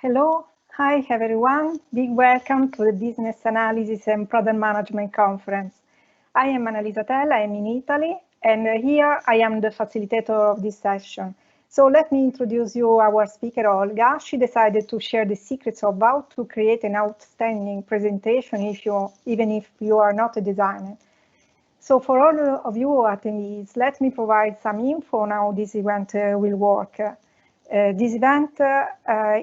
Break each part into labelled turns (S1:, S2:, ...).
S1: Hello, hi everyone. Big welcome to the Business Analysis and Product Management Conference. I am Annalisa Tella, I'm in Italy, and here I am the facilitator of this session. So let me introduce you our speaker, Olga. She decided to share the secrets of how to create an outstanding presentation even if you are not a designer. So for all of you attendees, let me provide some info on how this event will work. This event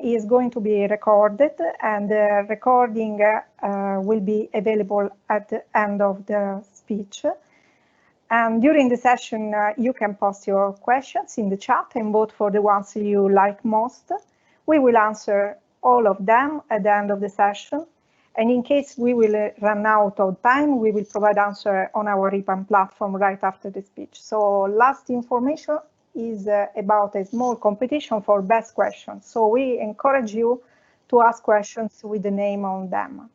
S1: is going to be recorded, and the recording will be available at the end of the speech. And during the session, you can post your questions in the chat and vote for the ones you like most. We will answer all of them at the end of the session. And in case we will run out of time, we will provide answer on our RIPAN platform right after the speech. So last information is about a small competition for best questions. So we encourage you to ask questions with the name on them.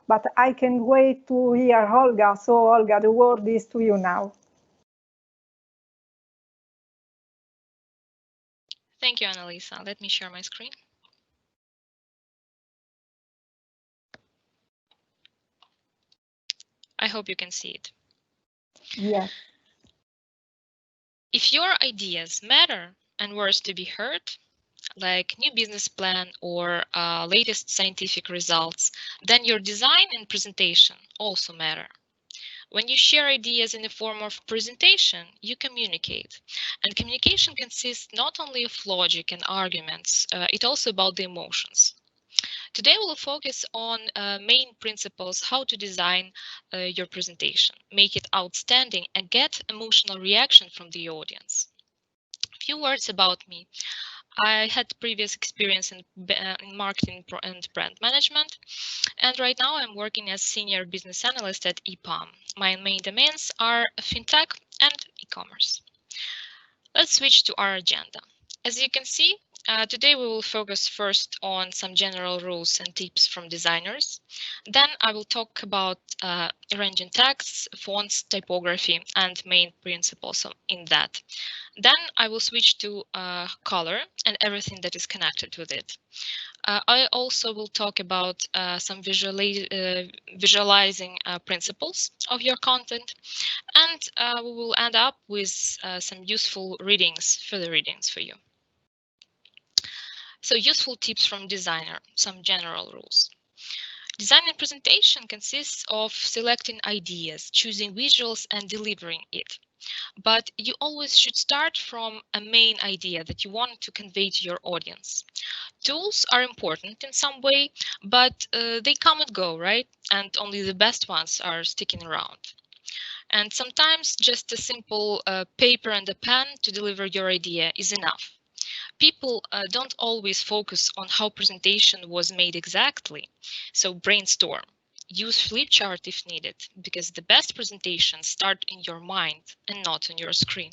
S1: But I can't wait to hear Olga. So Olga, the word is to you now.
S2: Thank you, Annalisa. Let me share my screen. I hope you can see it.
S1: Yes.
S2: If your ideas matter and worth to be heard, like new business plan or latest scientific results, then your design and presentation also matter. When you share ideas in the form of presentation, you communicate. And communication consists not only of logic and arguments, it's also about the emotions. Today we'll focus on main principles, how to design your presentation, make it outstanding and get emotional reaction from the audience. A few words about me. I had previous experience in marketing and brand management, and right now I'm working as senior business analyst at EPAM. My main domains are fintech and e-commerce. Let's switch to our agenda. As you can see, today we will focus first on some general rules and tips from designers. Then I will talk about arranging texts, fonts, typography, and main principles in that. Then I will switch to color and everything that is connected with it. I also will talk about some visualizing principles of your content, and we will end up with some useful further readings for you. So useful tips from designer, some general rules. Design and presentation consists of selecting ideas, choosing visuals and delivering it. But you always should start from a main idea that you want to convey to your audience. Tools are important in some way, but they come and go, right? And only the best ones are sticking around. And sometimes just a simple paper and a pen to deliver your idea is enough. People don't always focus on how presentation was made exactly, so brainstorm. Use flip chart if needed, because the best presentations start in your mind and not on your screen.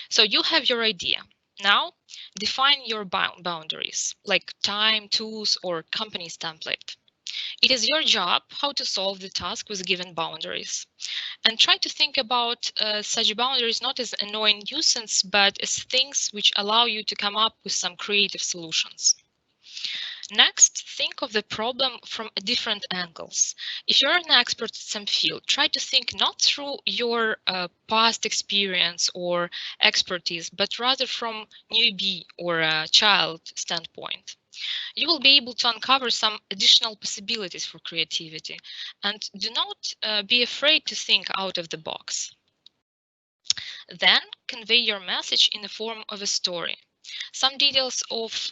S2: So you have your idea. Now, define your boundaries, like time, tools, or company's template. It is your job how to solve the task with given boundaries. And try to think about such boundaries not as annoying nuisance, but as things which allow you to come up with some creative solutions. Next, think of the problem from different angles. If you're an expert in some field, try to think not through your past experience or expertise, but rather from newbie or a child standpoint. You will be able to uncover some additional possibilities for creativity, and do not be afraid to think out of the box. Then convey your message in the form of a story. Some details of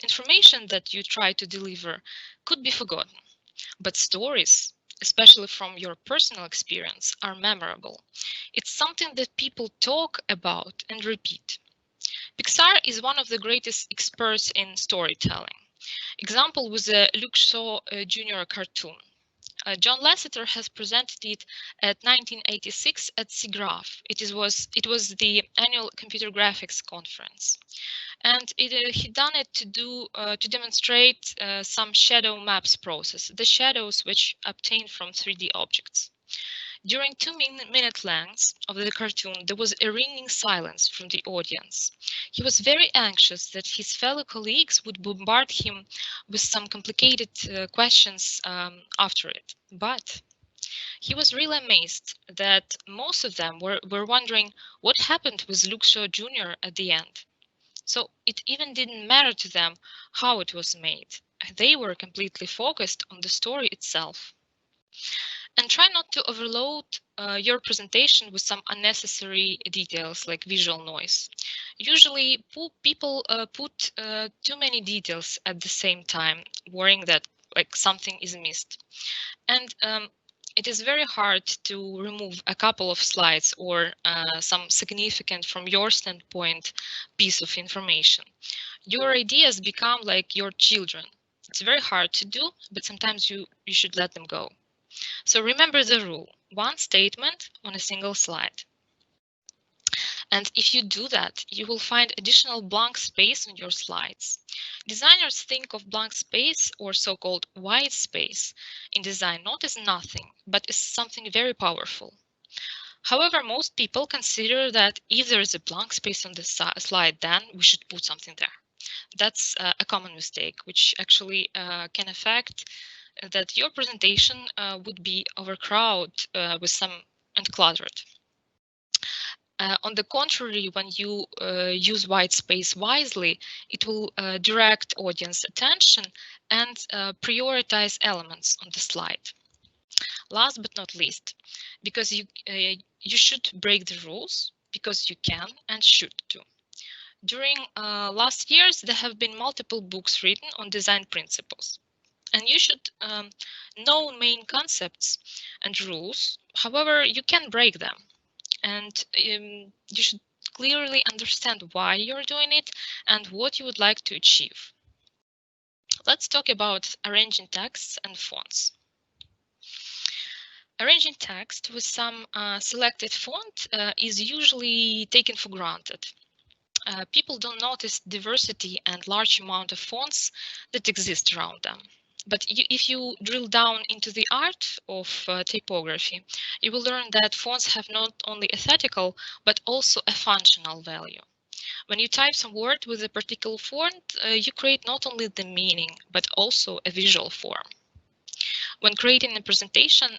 S2: information that you try to deliver could be forgotten, but stories, especially from your personal experience, are memorable. It's something that people talk about and repeat. Pixar is one of the greatest experts in storytelling. Example was a Luke Shaw Jr. cartoon. John Lasseter has presented it at 1986 at SIGGRAPH. It was the annual computer graphics conference, and he done it to demonstrate some shadow maps process, the shadows which obtained from 3D objects. During 2-minute lengths of the cartoon, there was a ringing silence from the audience. He was very anxious that his fellow colleagues would bombard him with some complicated questions after it. But he was really amazed that most of them were wondering what happened with Luke Shaw Jr. at the end. So it even didn't matter to them how it was made. They were completely focused on the story itself. And try not to overload your presentation with some unnecessary details like visual noise. Usually people put too many details at the same time, worrying that like something is missed. And it is very hard to remove a couple of slides or some significant from your standpoint piece of information. Your ideas become like your children. It's very hard to do, but sometimes you should let them go. So remember the rule, one statement on a single slide. And if you do that, you will find additional blank space on your slides. Designers think of blank space or so-called white space in design not as nothing, but as something very powerful. However, most people consider that if there is a blank space on the slide, then we should put something there. That's a common mistake, which actually can affect that your presentation would be overcrowded with some and cluttered. On the contrary, when you use white space wisely, it will direct audience attention and prioritize elements on the slide. Last but not least, because you should break the rules, because you can and should do. During last years, there have been multiple books written on design principles. And you should know main concepts and rules. However, you can break them. And you should clearly understand why you're doing it and what you would like to achieve. Let's talk about arranging texts and fonts. Arranging text with some selected font is usually taken for granted. People don't notice diversity and large amount of fonts that exist around them. But if you drill down into the art of typography, you will learn that fonts have not only aesthetical, but also a functional value. When you type some word with a particular font, you create not only the meaning, but also a visual form. When creating a presentation,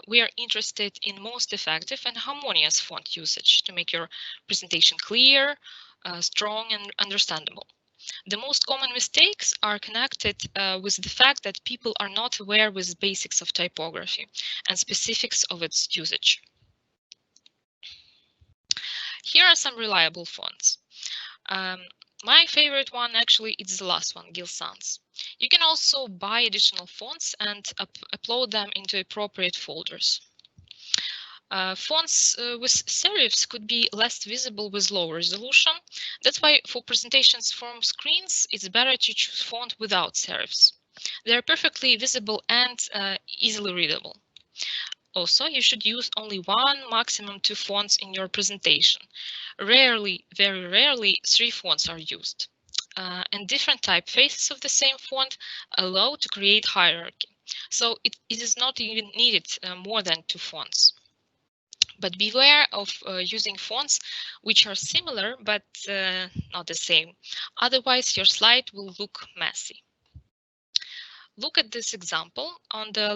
S2: we are interested in most effective and harmonious font usage to make your presentation clear, strong and understandable. The most common mistakes are connected with the fact that people are not aware with basics of typography and specifics of its usage. Here are some reliable fonts. My favorite one actually is the last one, Gill Sans. You can also buy additional fonts and upload them into appropriate folders. Fonts with serifs could be less visible with low resolution. That's why for presentations from screens, it's better to choose font without serifs. They're perfectly visible and easily readable. Also, you should use only one, maximum 2 fonts in your presentation. Rarely, very rarely, 3 fonts are used. And different typefaces of the same font allow to create hierarchy. So it is not even needed more than 2 fonts. But beware of using fonts which are similar but not the same. Otherwise, your slide will look messy. Look at this example. On the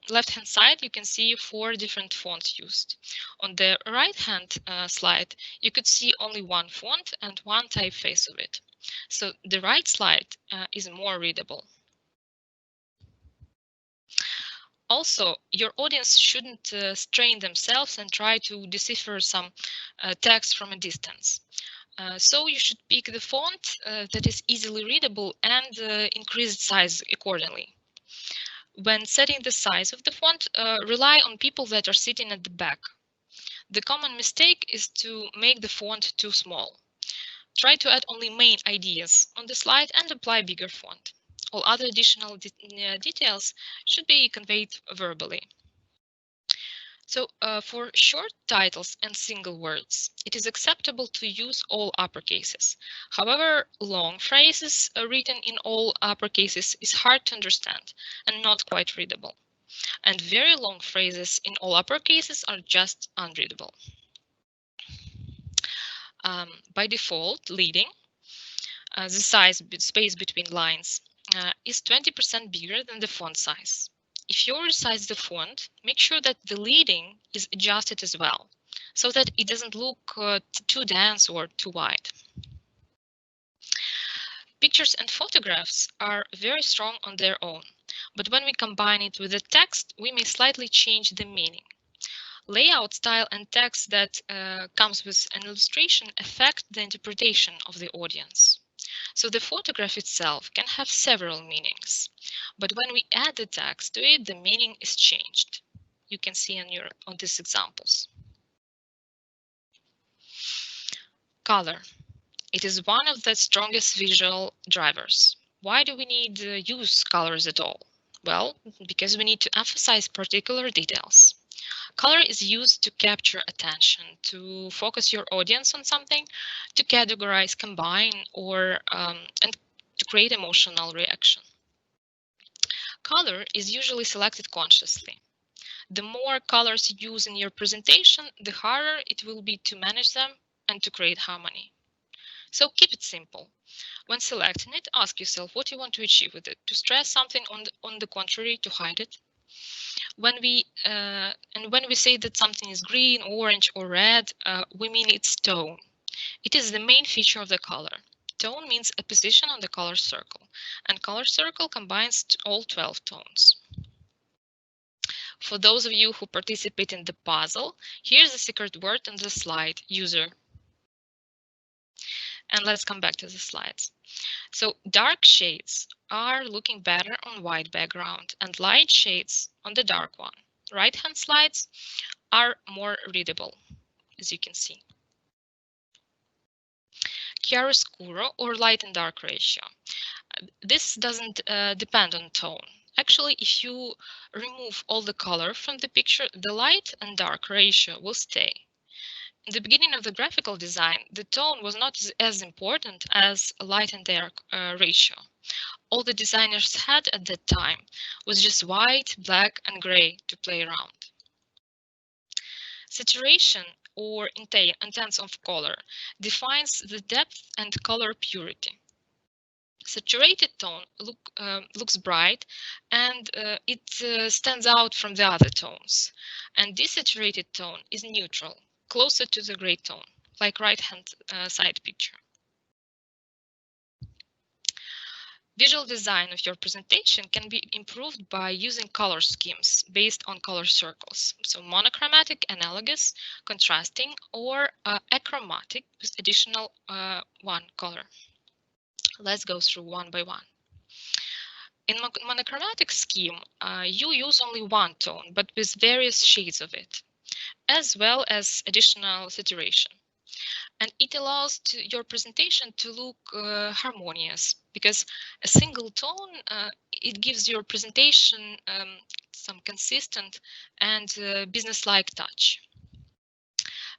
S2: left-hand side, you can see 4 different fonts used. On the right-hand slide, you could see only one font and one typeface of it. So the right slide is more readable. Also, your audience shouldn't strain themselves and try to decipher some text from a distance. So you should pick the font that is easily readable and increase its size accordingly. When setting the size of the font, rely on people that are sitting at the back. The common mistake is to make the font too small. Try to add only main ideas on the slide and apply bigger font. All other additional details should be conveyed verbally. So for short titles and single words, it is acceptable to use all uppercases. However, long phrases written in all uppercases is hard to understand and not quite readable. and very long phrases in all uppercases are just unreadable. By default, leading, the space between lines, is 20% bigger than the font size. If you resize the font, make sure that the leading is adjusted as well, so that it doesn't look too dense or too wide. Pictures and photographs are very strong on their own, but when we combine it with the text, we may slightly change the meaning. Layout, style, and text that comes with an illustration affect the interpretation of the audience. So the photograph itself can have several meanings, but when we add the text to it, the meaning is changed. You can see on these examples. Color. It is one of the strongest visual drivers. Why do we need to use colors at all? Well, because we need to emphasize particular details. Color is used to capture attention, to focus your audience on something, to categorize, combine, or and to create emotional reaction. Color is usually selected consciously. The more colors you use in your presentation, the harder it will be to manage them and to create harmony. So keep it simple. When selecting it, ask yourself what you want to achieve with it. To stress something, on the contrary, to hide it. When we say that something is green, orange, or red, we mean its tone. It is the main feature of the color. Tone means a position on the color circle, and color circle combines all 12 tones. For those of you who participate in the puzzle, here's the secret word on the slide: user. And let's come back to the slides. So dark shades are looking better on white background and light shades on the dark one. Right-hand slides are more readable, as you can see. Chiaroscuro or light and dark ratio. This doesn't depend on tone. Actually, if you remove all the color from the picture, the light and dark ratio will stay. In the beginning of the graphical design, the tone was not as important as light and dark ratio. All the designers had at that time was just white, black, and gray to play around. Saturation or intense of color defines the depth and color purity. Saturated tone looks bright and it stands out from the other tones. And desaturated tone is neutral, closer to the gray tone, like right-hand side picture. Visual design of your presentation can be improved by using color schemes based on color circles. So monochromatic, analogous, contrasting, or achromatic with additional one color. Let's go through one by one. In monochromatic scheme, you use only one tone, but with various shades of it, as well as additional saturation. And it allows your presentation to look harmonious, because a single tone, it gives your presentation some consistent and business-like touch.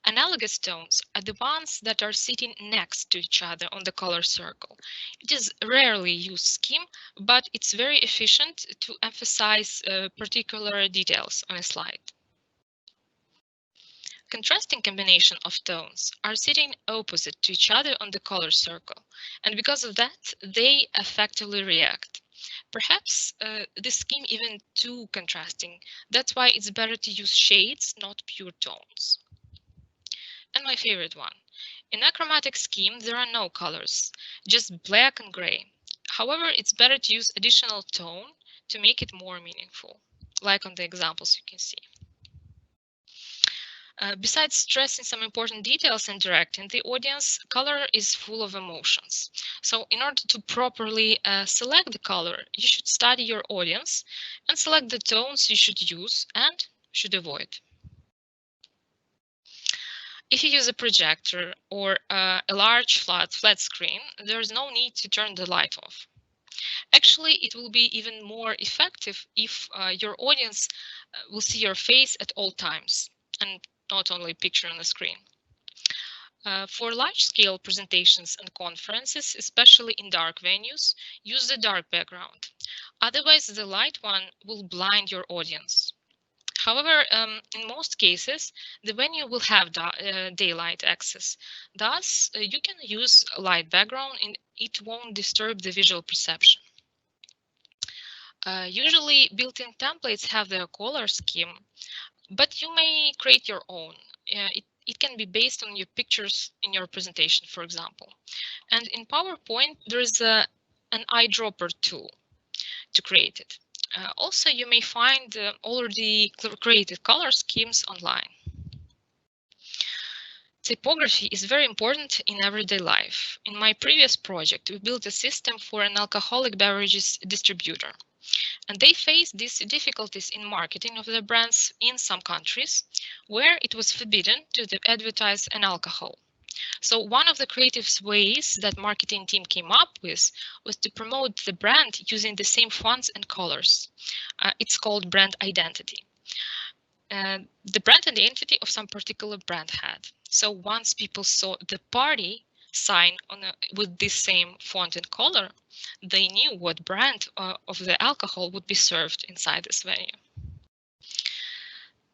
S2: Analogous tones are the ones that are sitting next to each other on the color circle. It is rarely used scheme, but it's very efficient to emphasize particular details on a slide. Contrasting combination of tones are sitting opposite to each other on the color circle, and because of that, they effectively react. Perhaps this scheme even too contrasting. That's why it's better to use shades, not pure tones. And my favorite one. In a chromatic scheme, there are no colors, just black and gray. However, it's better to use additional tone to make it more meaningful, like on the examples you can see. Besides stressing some important details and directing the audience, color is full of emotions. So in order to properly select the color, you should study your audience and select the tones you should use and should avoid. If you use a projector or a large flat screen, there is no need to turn the light off. Actually, it will be even more effective if your audience will see your face at all times and not only picture on the screen. For large-scale presentations and conferences, especially in dark venues, use the dark background. Otherwise, the light one will blind your audience. However, in most cases, the venue will have daylight access. Thus, you can use a light background and it won't disturb the visual perception. Usually, built-in templates have their color scheme, but you may create your own. It can be based on your pictures in your presentation, for example. And in PowerPoint, there is an eyedropper tool to create it. Also, you may find already created color schemes online. Typography is very important in everyday life. In my previous project, we built a system for an alcoholic beverages distributor. And they faced these difficulties in marketing of their brands in some countries where it was forbidden to advertise an alcohol. So one of the creative ways that marketing team came up with was to promote the brand using the same fonts and colors. It's called brand identity. The brand identity of some particular brand had. So once people saw the party sign with this same font and color, they knew what brand of the alcohol would be served inside this venue.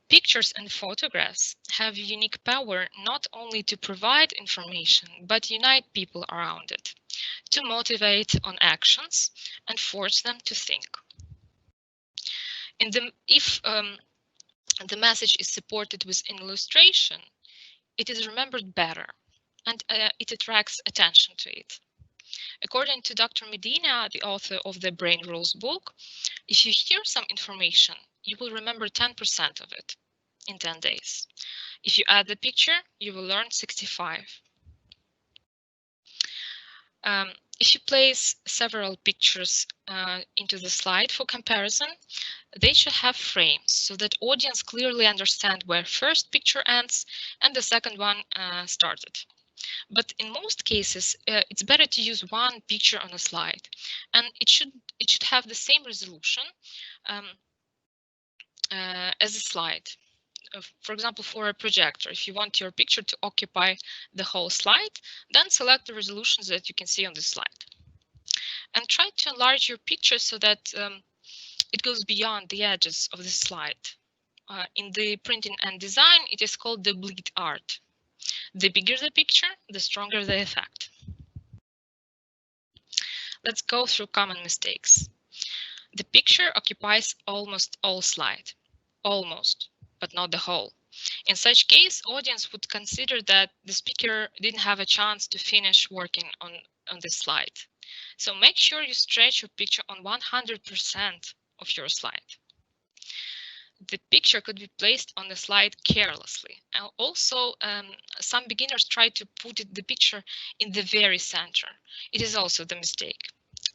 S2: Pictures and photographs have unique power not only to provide information, but unite people around it, to motivate on actions and force them to think. If the message is supported with an illustration, it is remembered better and it attracts attention to it. According to Dr. Medina, the author of the Brain Rules book, if you hear some information, you will remember 10% of it in 10 days. If you add the picture, you will learn 65. If you place several pictures into the slide for comparison, they should have frames so that audience clearly understand where first picture ends and the second one started. But in most cases, it's better to use one picture on a slide, and it should have the same resolution as a slide. For example, for a projector, if you want your picture to occupy the whole slide, then select the resolutions that you can see on the slide. And try to enlarge your picture so that it goes beyond the edges of the slide. In the printing and design, it is called the bleed art. The bigger the picture, the stronger the effect. Let's go through common mistakes. The picture occupies almost all slide. Almost, but not the whole. In such case, audience would consider that the speaker didn't have a chance to finish working on this slide. So make sure you stretch your picture on 100% of your slide. The picture could be placed on the slide carelessly. Also, some beginners try to put the picture in the very center. It is also the mistake.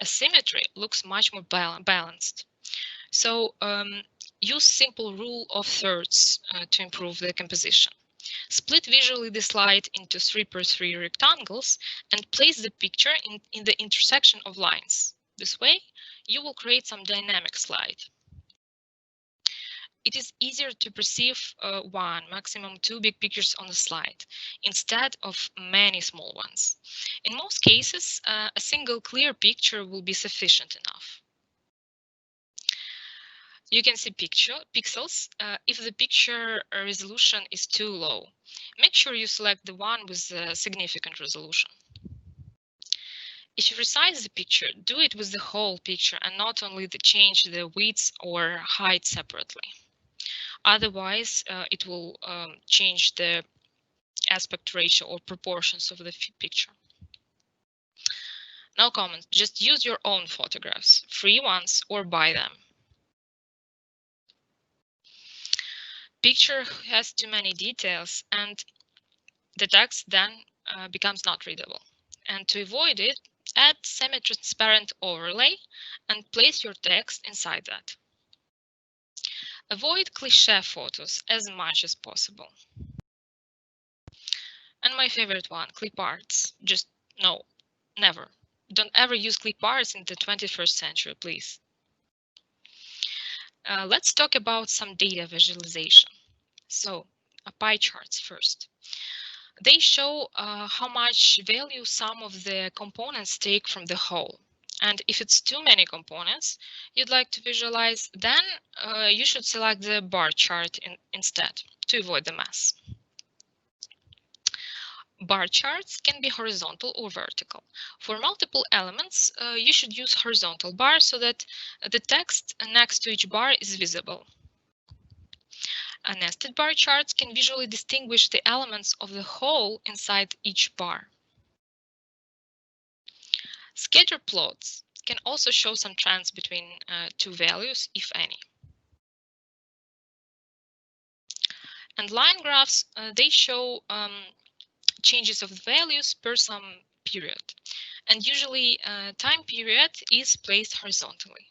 S2: Asymmetry looks much more balanced. So use simple rule of thirds to improve the composition. Split visually the slide into 3x3 rectangles and place the picture in the intersection of lines. This way, you will create some dynamic slide. It is easier to perceive one, maximum two big pictures on a slide, instead of many small ones. In most cases, a single clear picture will be sufficient enough. You can see pixels if the picture resolution is too low. Make sure you select the one with a significant resolution. If you resize the picture, do it with the whole picture and not only change the width or height separately. Otherwise, it will change the aspect ratio or proportions of the picture. No comment, just use your own photographs, free ones or buy them. Picture has too many details and the text then becomes not readable. And to avoid it, add semi-transparent overlay and place your text inside that. Avoid cliché photos as much as possible. And my favorite one, clip arts. Just no, never. Don't ever use clip arts in the 21st century, please. Let's talk about some data visualization. So, pie charts first. They show how much value some of the components take from the whole. And if it's too many components you'd like to visualize, then you should select the bar chart instead to avoid the mess. Bar charts can be horizontal or vertical. For multiple elements, you should use horizontal bar so that the text next to each bar is visible. Nested bar charts can visually distinguish the elements of the whole inside each bar. Scatter plots can also show some trends between two values, if any. And line graphs, they show changes of values per some period. And usually time period is placed horizontally.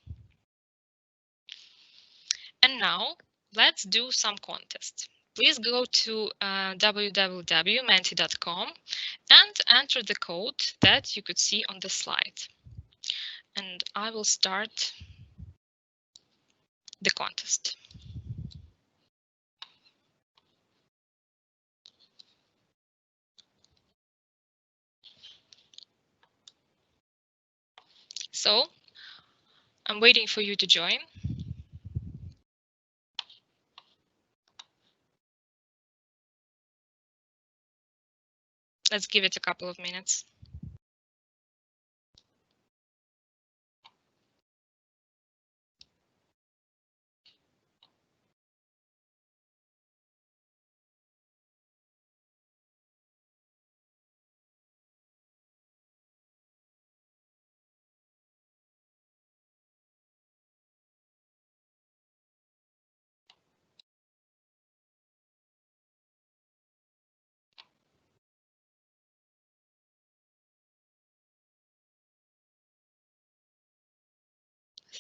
S2: And now let's do some contests. Please go to www.menti.com and enter the code that you could see on the slide. And I will start the contest. So I'm waiting for you to join. Let's give it a couple of minutes.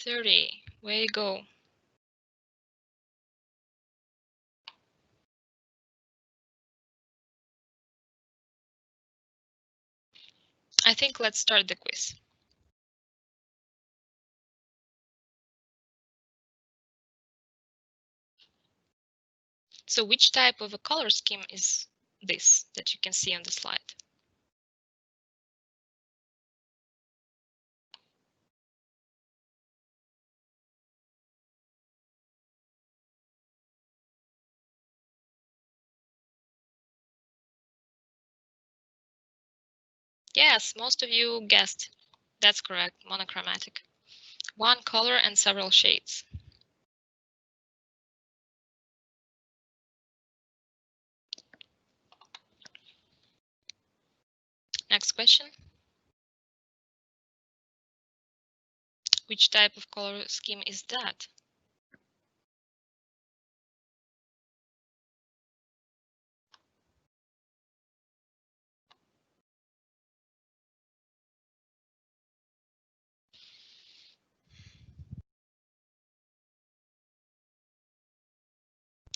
S2: Thirty. Way to go. I think let's start the quiz. So which type of a color scheme is this that you can see on the slide? Yes, most of you guessed. That's correct, monochromatic. One color and several shades. Next question. Which type of color scheme is that?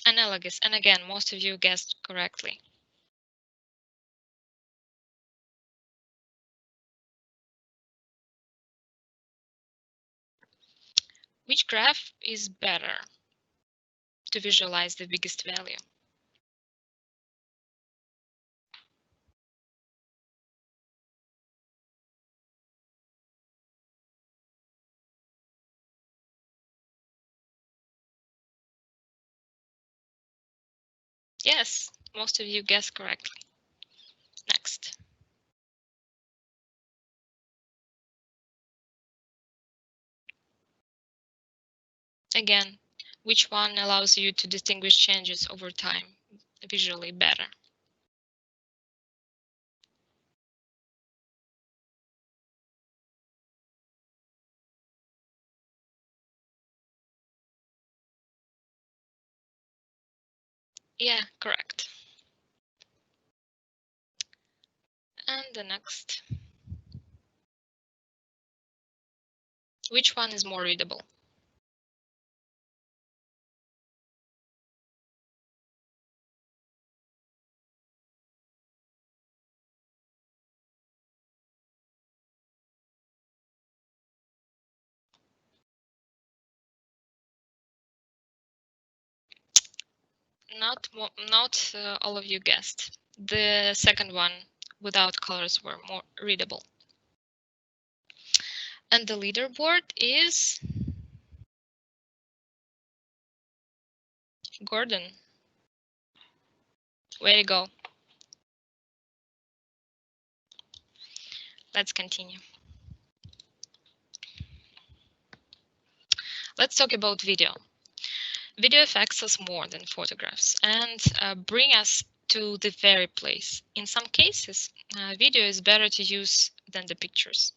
S2: Analogous, and again, most of you guessed correctly. Which graph is better to visualize the biggest value? Yes, most of you guessed correctly. Next. Again, which one allows you to distinguish changes over time visually better? Yeah, correct. And the next. Which one is more readable? Not all of you guessed. The second one without colors were more readable. And the leaderboard is Gordon. Way to go. Let's continue. Let's talk about video. Video affects us more than photographs and bring us to the very place. In some cases, video is better to use than the pictures.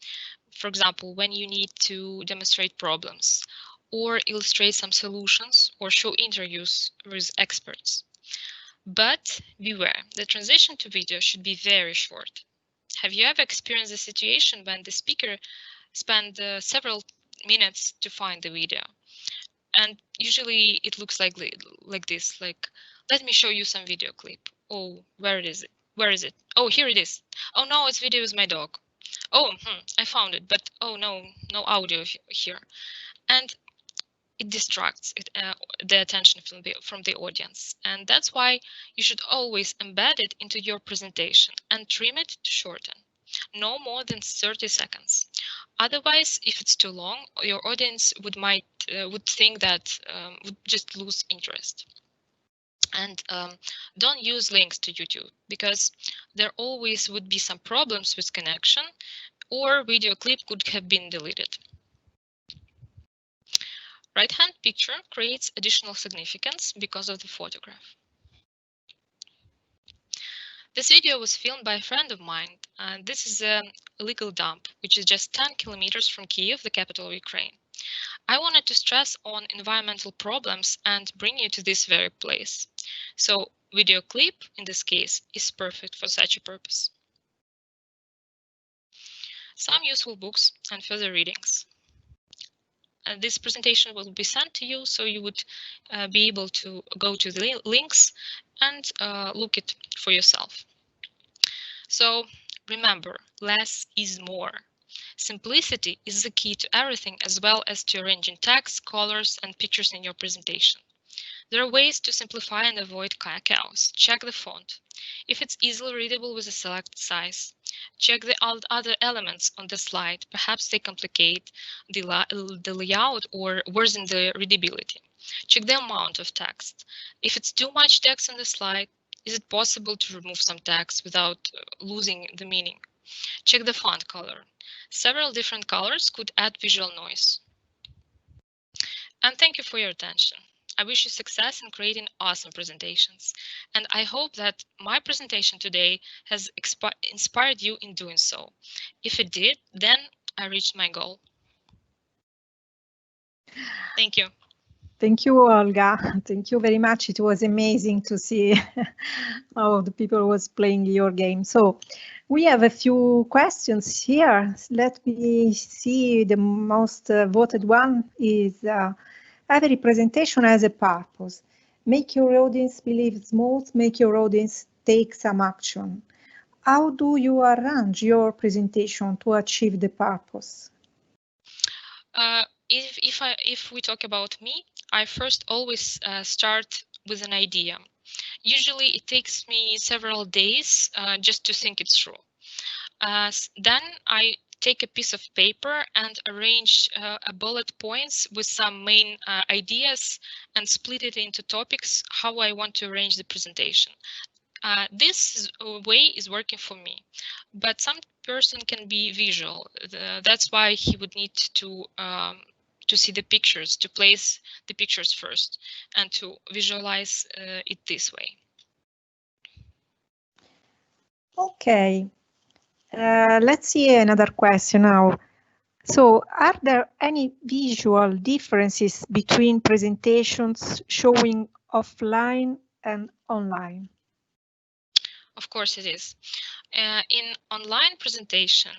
S2: For example, when you need to demonstrate problems or illustrate some solutions or show interviews with experts. But beware, the transition to video should be very short. Have you ever experienced a situation when the speaker spent several minutes to find the video? And usually it looks like this, like, let me show you some video clip. Oh, where is it? Where is it? Oh, here it is. Oh no, it's video with my dog. Oh, I found it, but oh no, no audio here. And it distracts the attention from the audience. And that's why you should always embed it into your presentation and trim it to shorten. No more than 30 seconds. Otherwise, if it's too long, your audience would think that would just lose interest. And don't use links to YouTube because there always would be some problems with connection or video clip could have been deleted. Right-hand picture creates additional significance because of the photograph. This video was filmed by a friend of mine. This is a illegal dump, which is just 10 kilometers from Kyiv, the capital of Ukraine. I wanted to stress on environmental problems and bring you to this very place. So video clip, in this case, is perfect for such a purpose. Some useful books and further readings. This presentation will be sent to you, so you would be able to go to the links and look it for yourself. So remember, less is more. Simplicity is the key to everything, as well as to arranging text, colors, and pictures in your presentation. There are ways to simplify and avoid chaos. Check the font. If it's easily readable with a selected size, check the other elements on the slide. Perhaps they complicate the layout or worsen the readability. Check the amount of text. If it's too much text on the slide, is it possible to remove some text without losing the meaning? Check the font color. Several different colors could add visual noise. And thank you for your attention. I wish you success in creating awesome presentations, and I hope that my presentation today has inspired you in doing so. If it did, then I reached my goal. Thank you.
S1: Thank you, Olga. Thank you very much. It was amazing to see how the people was playing your game. So we have a few questions here. Let me see. The most voted one is every presentation has a purpose. Make your audience believe smooth, make your audience take some action. How do you arrange your presentation to achieve the purpose?
S2: If we talk about me, I first always start with an idea. Usually it takes me several days just to think it through. Then I take a piece of paper and arrange bullet points with some main ideas and split it into topics how I want to arrange the presentation. This way is working for me, but some person can be visual. That's why he would need to see the pictures, to place the pictures first and to visualize it this way.
S1: Okay. Let's see another question now. So, are there any visual differences between presentations showing offline and online?
S2: Of course it is. In online presentation,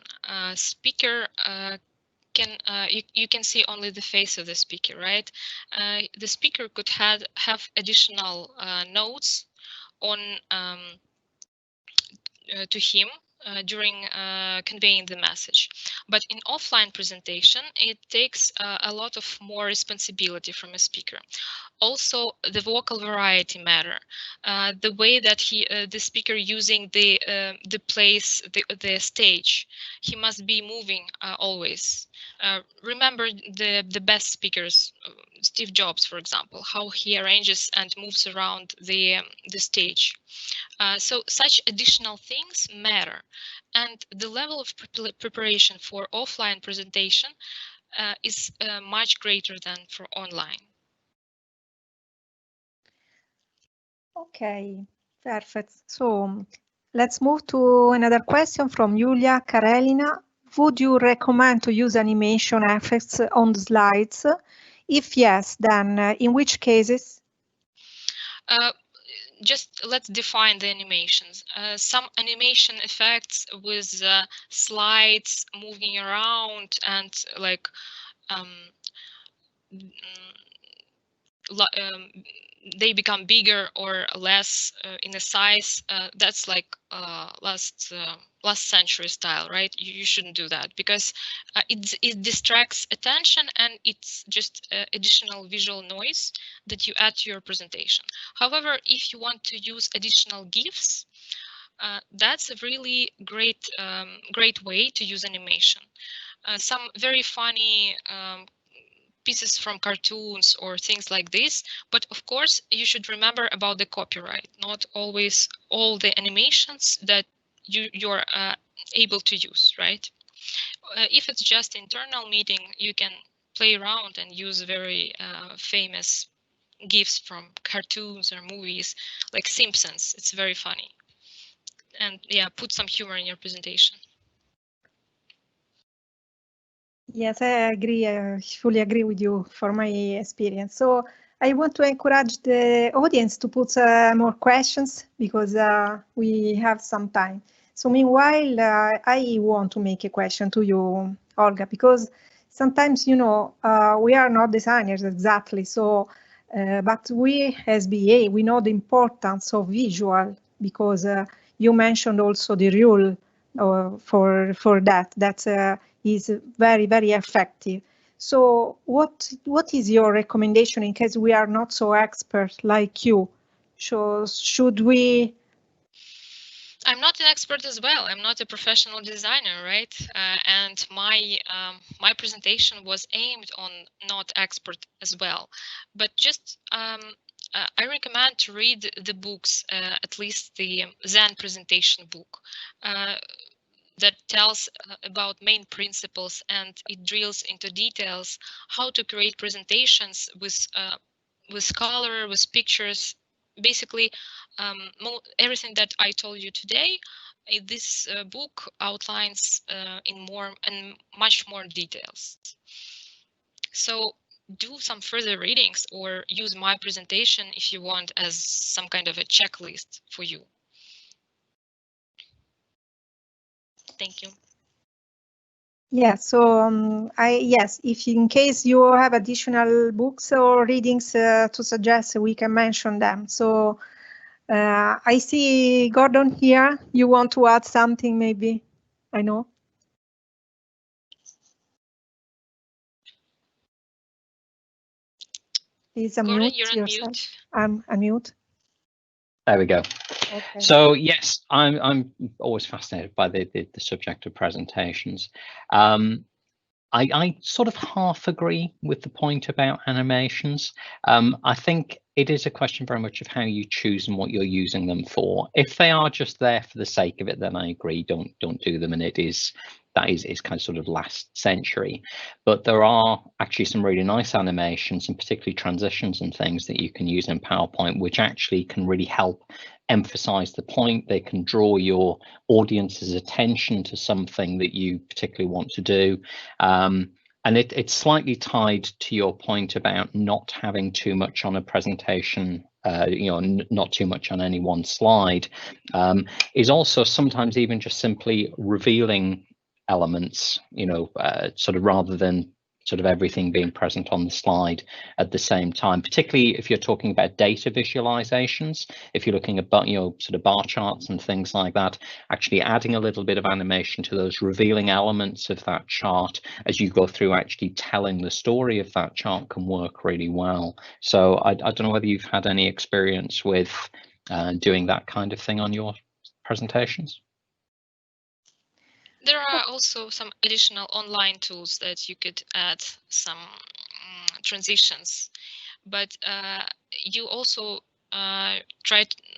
S2: speaker you can see only the face of the speaker, right? The speaker could have additional notes on to him during conveying the message. But in offline presentation, it takes a lot of more responsibility from a speaker. Also, the vocal variety matter. The way that the speaker using the place, the stage, he must be moving always. Remember the best speakers, Steve Jobs, for example, how he arranges and moves around the stage. So such additional things matter, and the level of preparation for offline presentation is much greater than for online.
S1: Okay, perfect. So let's move to another question from Julia Karelina. Would you recommend to use animation effects on the slides? If yes, then in which cases?
S2: Just let's define the animations. Some animation effects with slides moving around and like they become bigger or less in a size. That's like last century style, right? You shouldn't do that because it distracts attention and it's just additional visual noise that you add to your presentation. However, if you want to use additional GIFs, that's a really great way to use animation. Some very funny pieces from cartoons or things like this, but of course you should remember about the copyright. Not always all the animations that you're able to use, right? If it's just internal meeting, you can play around and use very famous GIFs from cartoons or movies like Simpsons. It's very funny. And yeah, put some humor in your presentation.
S1: Yes, I agree. I fully agree with you for my experience. So I want to encourage the audience to put more questions because we have some time. So meanwhile, I want to make a question to you, Olga, because sometimes, you know, we are not designers exactly. So, but we as BA, we know the importance of visual because you mentioned also the rule for that. That's is very, very effective. So what is your recommendation in case we are not so expert like you? So should we?
S2: I'm not an expert as well. I'm not a professional designer, right? And my presentation was aimed on not expert as well. But just I recommend to read the books, at least the Zen presentation book. That tells about main principles and it drills into details how to create presentations with color, with pictures, basically everything that I told you today. This book outlines in much more details. So do some further readings or use my presentation if you want as some kind of a checklist for you. Thank you.
S1: Yeah, so yes, if in case you have additional books or readings to suggest, we can mention them. So I see Gordon here. You want to add something, maybe? I know. Please unmute yourself. Unmute.
S3: There we go.
S1: Okay.
S3: So yes, I'm always fascinated by the subject of presentations. I sort of half agree with the point about animations. I think it is a question very much of how you choose and what you're using them for. If they are just there for the sake of it, then I agree, don't do them, and that is kind of sort of last century. But there are actually some really nice animations, and particularly transitions and things that you can use in PowerPoint, which actually can really help emphasize the point. They can draw your audience's attention to something that you particularly want to do. And it's slightly tied to your point about not having too much on a presentation, not too much on any one slide, is also sometimes even just simply revealing elements, sort of rather than sort of everything being present on the slide at the same time, particularly if you're talking about data visualizations. If you're looking at sort of bar charts and things like that, actually adding a little bit of animation to those revealing elements of that chart as you go through actually telling the story of that chart can work really well. So I don't know whether you've had any experience with doing that kind of thing on your presentations.
S2: There are also some additional online tools that you could add some transitions, but you also should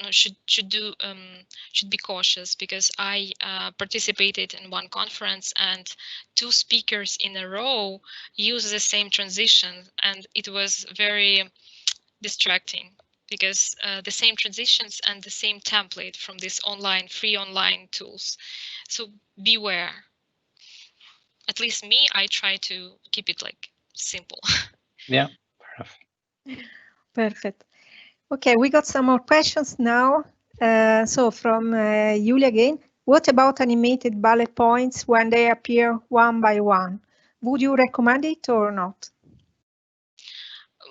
S2: be cautious, because I participated in one conference and 2 speakers in a row used the same transition, and it was very distracting, because the same transitions and the same template from these free online tools. So beware. At least me, I try to keep it like simple.
S3: Yeah.
S1: Perfect. Okay, we got some more questions now. So from Julia again, what about animated bullet points when they appear one by one? Would you recommend it or not?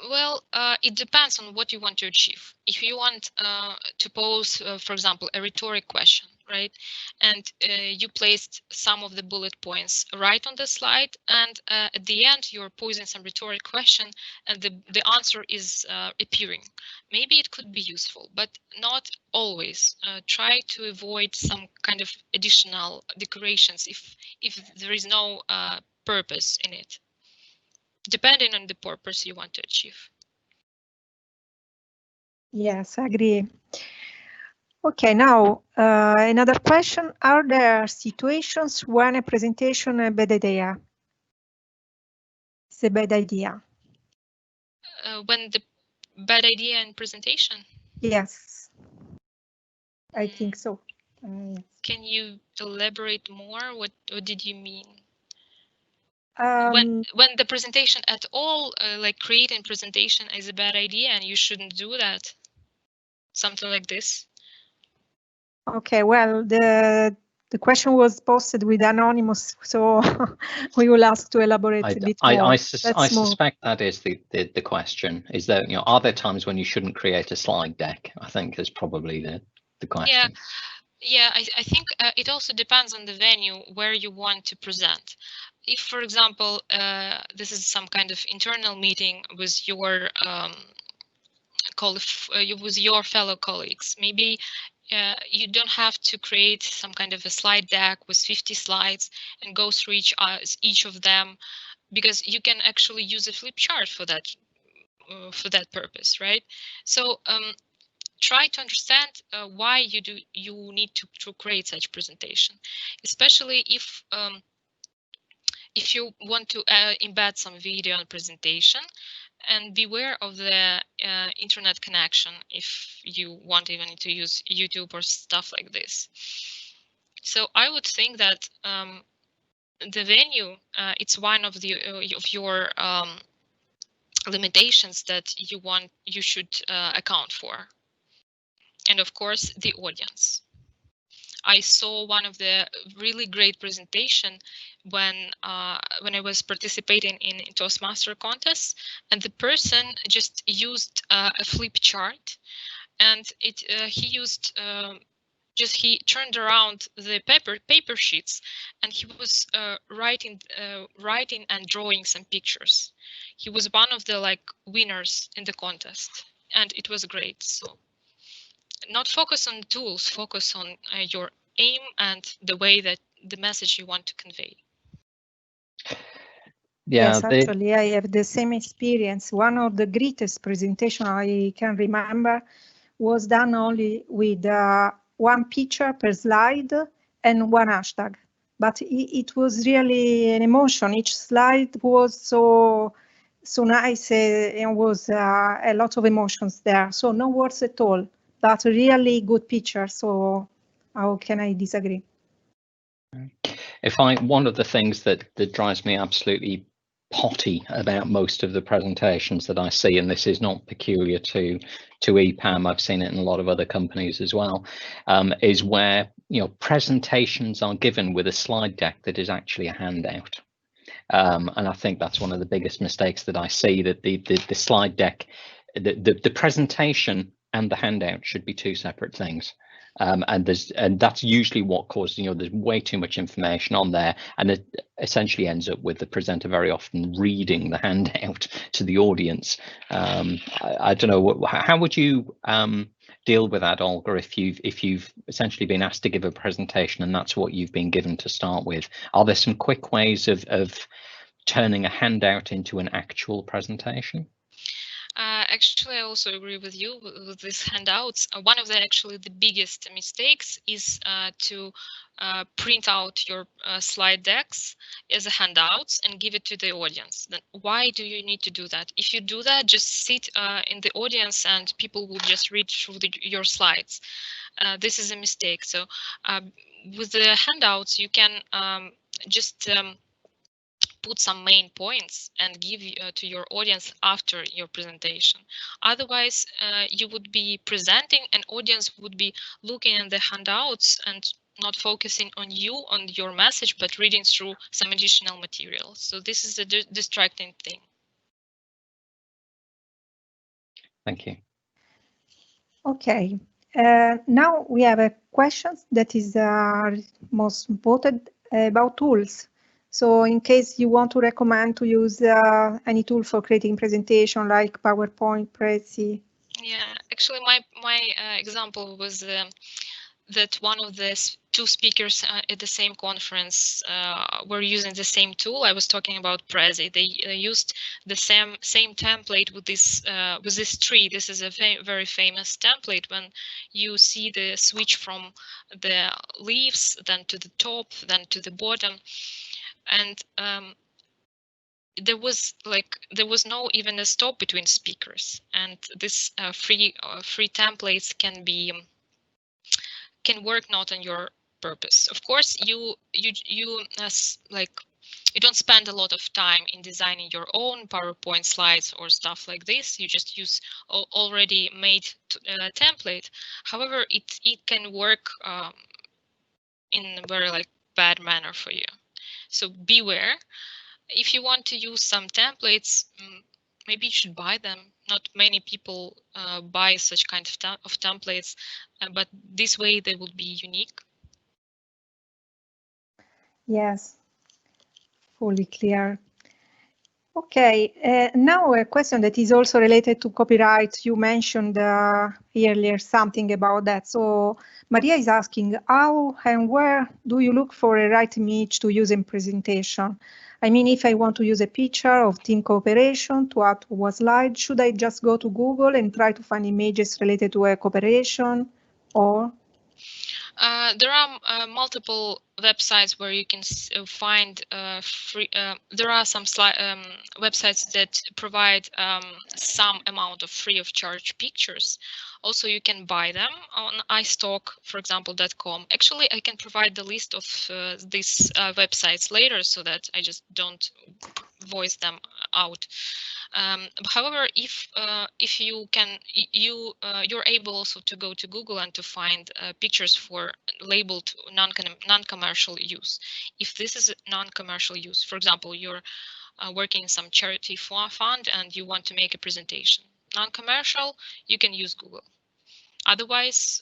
S2: Well, it depends on what you want to achieve. If you want to pose, for example, a rhetoric question, right? And you placed some of the bullet points right on the slide, and at the end you're posing some rhetoric question, and the answer is appearing. Maybe it could be useful, but not always. Try to avoid some kind of additional decorations if there is no purpose in it, depending on the purpose you want to achieve.
S1: Yes, I agree. Okay, now another question. Are there situations when a presentation is a bad idea? It's a bad idea.
S2: When the bad idea in presentation?
S1: Yes, I think so. Yes.
S2: Can you elaborate more? What did you mean? When the presentation at all, like creating presentation is a bad idea and you shouldn't do that, something like this.
S1: Okay, well, the question was posted with anonymous, so we will ask to elaborate a bit more.
S3: I suspect that is the question. Is that, are there times when you shouldn't create a slide deck? I think is probably the question.
S2: Yeah, I think it also depends on the venue where you want to present. If, for example, this is some kind of internal meeting with your fellow colleagues, maybe you don't have to create some kind of a slide deck with 50 slides and go through each of them, because you can actually use a flip chart for that purpose, right? So try to understand why you need to create such presentation, especially if you want to embed some video and presentation, and beware of the internet connection if you want even to use YouTube or stuff like this. So I would think that the venue, it's one of your limitations that you should account for. And of course, the audience. I saw one of the really great presentation when I was participating in Toastmaster contests, and the person just used a flip chart, and he turned around the paper sheets, and he was writing and drawing some pictures. He was one of the winners in the contest, and it was great. So not focus on tools, focus on your aim and the way that the message you want to convey.
S3: Yeah,
S1: yes, actually, I have the same experience. One of the greatest presentation I can remember was done only with one picture per slide and one hashtag. But it was really an emotion. Each slide was so nice and was a lot of emotions there. So no words at all, but really good picture. So how can I disagree?
S3: One of the things that drives me absolutely potty about most of the presentations that I see, and this is not peculiar to EPAM, I've seen it in a lot of other companies as well, is where presentations are given with a slide deck that is actually a handout. And I think that's one of the biggest mistakes that I see, that the slide deck, the presentation and the handout should be two separate things. And that's usually what causes, there's way too much information on there, and it essentially ends up with the presenter very often reading the handout to the audience. I don't know, how would you deal with that, Olga, if you've essentially been asked to give a presentation and that's what you've been given to start with? Are there some quick ways of turning a handout into an actual presentation?
S2: Actually, I also agree with you with these handouts. One of the biggest mistakes is to print out your slide decks as a handouts and give it to the audience. Then why do you need to do that? If you do that, just sit in the audience and people will just read through your slides. This is a mistake. So with the handouts, you can just put some main points and give to your audience after your presentation. Otherwise, you would be presenting, and audience would be looking at the handouts and not focusing on you, on your message, but reading through some additional material. So this is a distracting thing.
S3: Thank you.
S1: Okay. Now we have a question that is most voted about tools. So in case you want to recommend to use any tool for creating presentation like PowerPoint, Prezi.
S2: Yeah, actually my example was that one of the two speakers at the same conference were using the same tool. I was talking about Prezi. They used the same template with this tree. This is a very famous template. When you see the switch from the leaves, then to the top, then to the bottom, and there was no even a stop between speakers. And this free templates can work not on your purpose. Of course, you don't spend a lot of time in designing your own PowerPoint slides or stuff like this. You just use already made template. However, it can work in a very bad manner for you. So beware. If you want to use some templates, maybe you should buy them. Not many people buy such kind of templates, but this way they will be unique.
S1: Yes, fully clear. Okay, now a question that is also related to copyright. You mentioned earlier something about that. So Maria is asking, how and where do you look for a right image to use in presentation? I mean, if I want to use a picture of team cooperation to add to a slide, should I just go to Google and try to find images related to a cooperation, or?
S2: There are multiple websites where you can find free. There are some websites that provide some amount of free of charge pictures. Also, you can buy them on iStock, for example, .com. Actually, I can provide the list of these websites later, so that I just don't voice them out. However, if you can, you're able also to go to Google and to find pictures for labeled non-commercial use. If this is non-commercial use, for example, you're working in some charity fund and you want to make a presentation, non-commercial, you can use Google. Otherwise,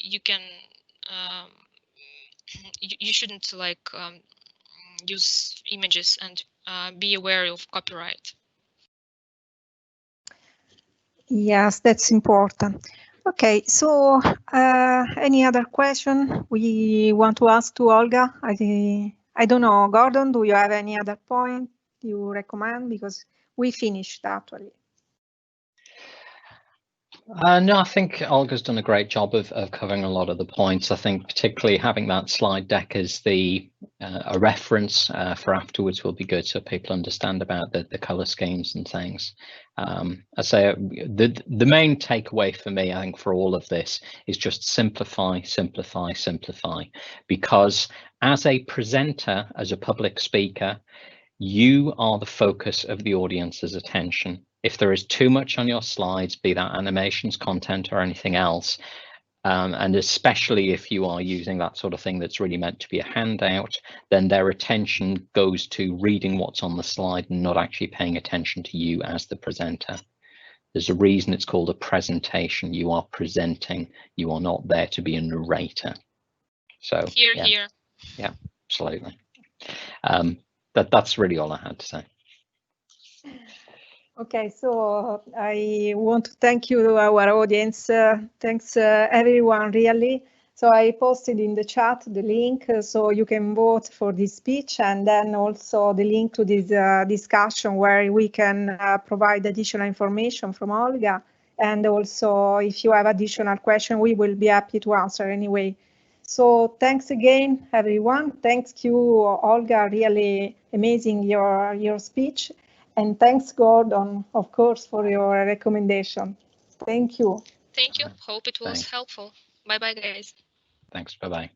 S2: you can you shouldn't use images, and be aware of copyright.
S1: Yes, that's important. Okay, so any other question we want to ask to Olga? I don't know, Gordon, do you have any other point you recommend? Because we finished actually.
S3: No, I think Olga's done a great job of covering a lot of the points. I think particularly having that slide deck as a reference for afterwards will be good, so people understand about the color schemes and things. I say the main takeaway for me, I think, for all of this is just simplify, simplify, simplify. Because as a presenter, as a public speaker, you are the focus of the audience's attention. If there is too much on your slides, be that animations, content, or anything else, And especially if you are using that sort of thing that's really meant to be a handout, then their attention goes to reading what's on the slide and not actually paying attention to you as the presenter. There's a reason it's called a presentation. You are presenting, you are not there to be a narrator. So
S2: Here.
S3: Yeah, absolutely. That's really all I had to say.
S1: Okay, so I want to thank you to our audience. Thanks everyone, really. So I posted in the chat the link so you can vote for this speech, and then also the link to this discussion where we can provide additional information from Olga. And also, if you have additional questions, we will be happy to answer anyway. So thanks again, everyone. Thanks you, Olga, really amazing your speech. And thanks, Gordon, of course, for your recommendation. Thank you.
S2: Thank you. Hope it was helpful. Bye-bye, guys.
S3: Thanks. Bye-bye.